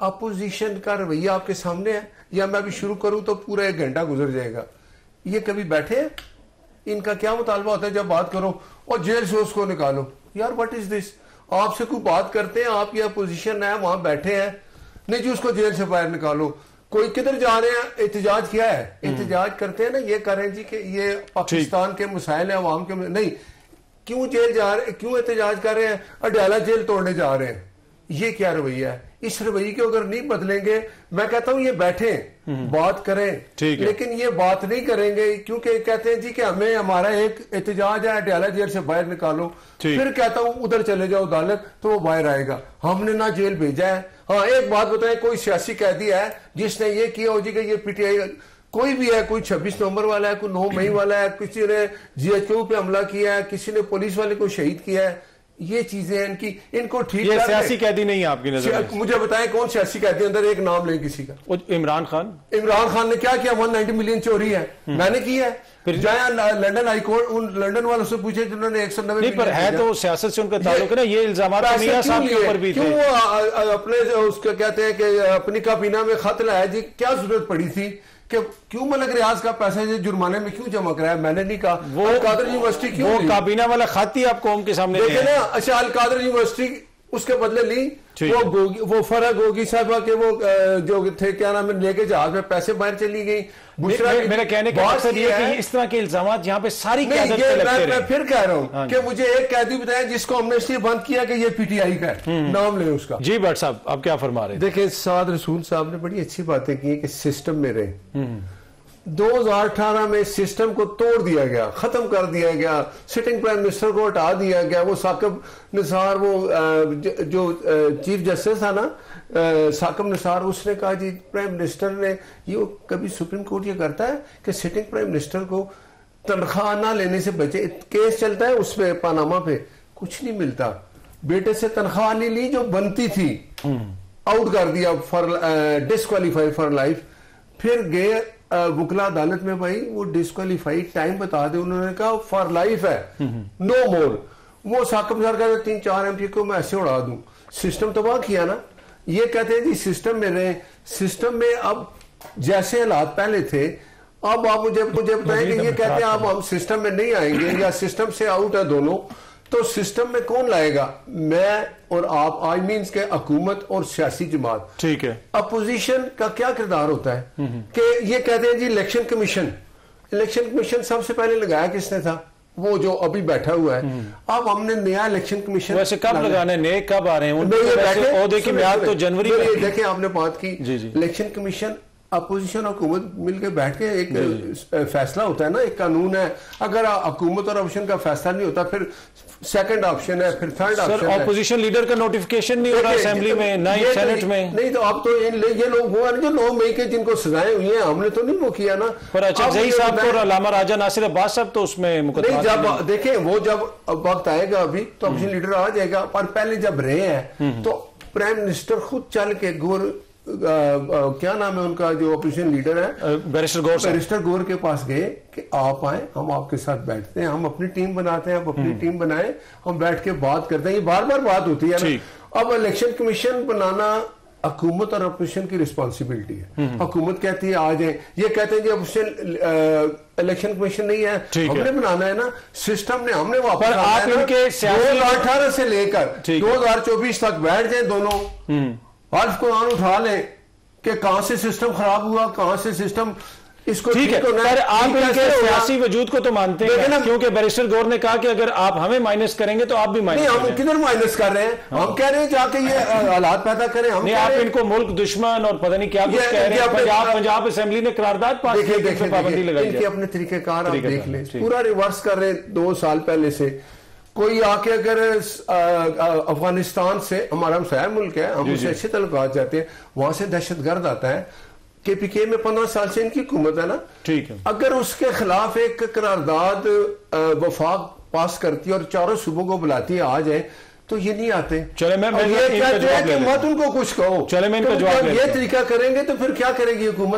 Opposition کا رویہ آپ کے سامنے ہے، یا میں ابھی شروع کروں تو پورا 1 گھنٹہ گزر جائے گا. یہ کبھی بیٹھے ہیں؟ ان کا کیا مطالبہ ہوتا ہے جب بات کرو اور جیل سے اس کو نکالو؟ یار واٹ از دس؟ آپ سے کوئی بات کرتے ہیں، آپ کی اپوزیشن ہے وہاں بیٹھے ہیں، نہیں جی اس کو جیل سے باہر نکالو. کوئی کدھر جا رہے ہیں؟ احتجاج کیا ہے، احتجاج کرتے ہیں نا، یہ کریں جی کہ یہ پاکستان کے مسائل ہیں عوام کے نہیں. کیوں جیل جا رہے ہیں، کیوں احتجاج کر رہے ہیں؟ اڈیالہ جیل توڑنے جا رہے ہیں. یہ کیا رویہ ہے؟ اس رویے کو اگر نہیں بدلیں گے، میں کہتا ہوں یہ بیٹھیں بات کریں، لیکن یہ بات نہیں کریں گے کیونکہ کہتے ہیں جی کہ ہمیں ہمارا ایک احتجاج ہے اڈیالہ جیل سے باہر نکالو. پھر کہتا ہوں ادھر چلے جاؤ عدالت تو وہ باہر آئے گا. ہم نے نہ جیل بھیجا ہے. ہاں ایک بات بتائیں، کوئی سیاسی قیدی ہے جس نے یہ کیا ہو جی کہ یہ پی ٹی آئی کوئی بھی ہے، کوئی 26 نومبر والا ہے، کوئی 9 مئی والا ہے، کسی نے جی ایچ او پہ حملہ کیا ہے، کسی نے پولیس والے کو شہید کیا ہے، یہ چیزیں ان کو ٹھیک یہ سیاسی قیدی نہیں ہے آپ کی نظر میں؟ مجھے بتائیں کون سیاسی قیدی اندر ایک نام لیں کسی کا. عمران خان. عمران خان نے کیا کیا؟ 190 ملین چوری ہے، میں نے کی ہے. جائیں London high court, in London والوں سے پوچھے جنہوں نے 190 ملین. پر ہے تو سیاست سے ان کا تعلق ہے نا، یہ الزامات میاں صاحب کے اوپر بھی تھے. کیوں وہ اپنے اس کا کہتے ہیں کہ اپنی کابینہ میں خط لایا جی؟ کیا ضرورت پڑی تھی کہ کیوں ملک ریاض کا پیسہ جرمانے میں کیوں جمع کرایا؟ میں نے نہیں کہا. وہ القادر یونیورسٹی کیوں وہ کابینہ والا خط ہی آپ قوم کے سامنے دیکھیں نا. اچھا القادر یونیورسٹی اس کے بدلے لی، وہ فرح گوگی صاحبہ کے وہ جو تھے کیا نام لے کے جہاز میں پیسے باہر چلی گئی. میرا کہنے کا مقصد یہ ہے کہ اس طرح کے الزامات یہاں پہ ساری قیادت پہ لگتے رہے. میں پھر کہہ رہا ہوں کہ مجھے ایک قیدی بتایا جس کو ہم نے اس لیے بند کیا کہ یہ پی ٹی آئی کا ہے، نام لیں اس کا. جی بٹ صاحب آپ کیا فرما رہے ہیں؟ دیکھیں سعد رسول صاحب نے بڑی اچھی باتیں کی کہ سسٹم میں رہے. 2018 میں سسٹم کو توڑ دیا گیا، ختم کر دیا گیا، سٹنگ پرائم منسٹر کو ہٹا دیا گیا. وہ ثاقب نثار، وہ جو چیف جسٹس تھا نا ثاقب نثار، اس نے کہا جی پرائم منسٹر نے یہ کبھی سپریم کورٹ یہ کرتا ہے کہ سٹنگ پرائم منسٹر کو تنخواہ نہ لینے سے بچے. کیس چلتا ہے اس پہ پاناما پہ، کچھ نہیں ملتا. بیٹے سے تنخواہ نہیں لی جو بنتی تھی، آؤٹ کر دیا، ڈسکوالیفائی فار لائف. پھر گئے وکلا عدالت میں، بھائی وہ ڈسکوالیفائی ٹائم بتا دے. انہوں نے کہا فار لائف ہے، نو مور. وہ ثاقب نثار کہتے 3-4 ایم پی کو میں ایسے اڑا دوں. سسٹم تباہ کیا نا. یہ کہتے ہیں جی سسٹم میں رہیں. سسٹم میں اب جیسے حالات پہلے تھے، اب آپ مجھے بتائیں کہ یہ کہتے ہیں اب ہم سسٹم میں نہیں آئیں گے یا سسٹم سے آؤٹ ہے دونوں، تو سسٹم میں کون لائے گا؟ میں اور آپ، آئی مینس کے حکومت اور سیاسی جماعت. ٹھیک ہے. اپوزیشن کا کیا کردار ہوتا ہے کہ یہ کہتے ہیں جی الیکشن کمیشن سب سے پہلے لگایا کس نے تھا؟ وہ جو ابھی بیٹھا ہوا ہے. اب ہم نے نیا الیکشن کمیشن ویسے کب لگانے، نئے کب آ رہے ہیں؟ عہدے کی میعاد تو جنوری میں. دیکھیں آپ نے بات کی الیکشن کمیشن، اپوزیشن اور حکومت مل کے بیٹھ کے ایک فیصلہ ہوتا ہے نا، ایک قانون ہے. اگر حکومت اور اپوزیشن کا فیصلہ نہیں ہوتا پھر سیکنڈ آپشن ہے، پھر تھرڈ آپشن ہے. اپوزیشن لیڈر کا نوٹیفیکیشن نہیں ہو رہا اسمبلی میں، نہ ہی سینٹ میں. نہیں تو اب تو یہ لوگ وہ ہیں جو 9 مئی کے جن کو سزائیں ہوئی ہیں، ہم نے تو نہیں وہ کیا نا. پر اچھائی صاحب کو اور علامہ راجہ ناصر عباس صاحب تو اس میں نہیں. جب دیکھیں وہ جب وقت آئے گا ابھی تو اپوزیشن لیڈر آ جائے گا. پر پہلے جب رہے ہیں تو پرائم منسٹر خود چل کے کیا نام ہے ان کا جو اپوزیشن لیڈر ہے، بیرسٹر گور کے پاس گئے کہ آپ آئیں، ہم آپ کے ساتھ بیٹھتے ہیں، ہم اپنی ٹیم بناتے ہیں، آپ اپنی ٹیم بنائیں، ہم بیٹھ کے بات کرتے ہیں. یہ بار بار بات ہوتی ہے نا. اب الیکشن کمیشن بنانا حکومت اور اپوزیشن کی رسپانسبلٹی ہے. حکومت کہتی ہے آ جائیں، یہ کہتے ہیں جی اپوزیشن الیکشن کمیشن نہیں ہے، ہم نے بنانا ہے نا. سسٹم نے ہم نے واپس 2018 سے لے کر 2024 تک بیٹھ جائیں دونوں، حلف قرآن اٹھا لیں کہ کہاں سے سسٹم خراب ہوا، کہاں سے سسٹم اس کو ٹھیک کرنا ہے. آپ ان کے سیاسی وجود کو تو مانتے ہیں کیونکہ بیرسٹر گور نے کہا کہ اگر آپ ہمیں مائنس کریں گے تو آپ بھی مائنس کریں. نہیں، ہم کدھر مائنس کر رہے ہیں؟ ہم کہہ رہے ہیں جا کے یہ حالات پیدا کریں. نہیں، آپ ان کو ملک دشمن اور پتہ نہیں کیا کچھ کہہ رہے ہیں. پنجاب اسمبلی نے قرارداد پاس کی جس پہ پابندی لگائی ہے. ان کے اپنے طریقہ کار آپ دیکھ لیں، پورا ریورس کر رہے ہیں 2 سال پہلے سے. کوئی آ کے اگر افغانستان سے، ہمارا ہمسایہ ملک ہے، ہم اسے اچھے تعلقات چاہتے ہیں، وہاں سے دہشت گرد آتا ہے. کے پی کے میں 15 سال سے ان کی حکومت ہے نا. ٹھیک ہے. اگر اس کے خلاف ایک قرارداد وفاق پاس کرتی ہے اور 4 صوبوں کو بلاتی ہے آ جائیں، تو یہ نہیں آتے. چلے میں یہ کہتے ہیں کہ مت ان کو کچھ کہو. چلے میں ان کا جواب یہ طریقہ کریں گے تو پھر کیا کرے گی حکومت؟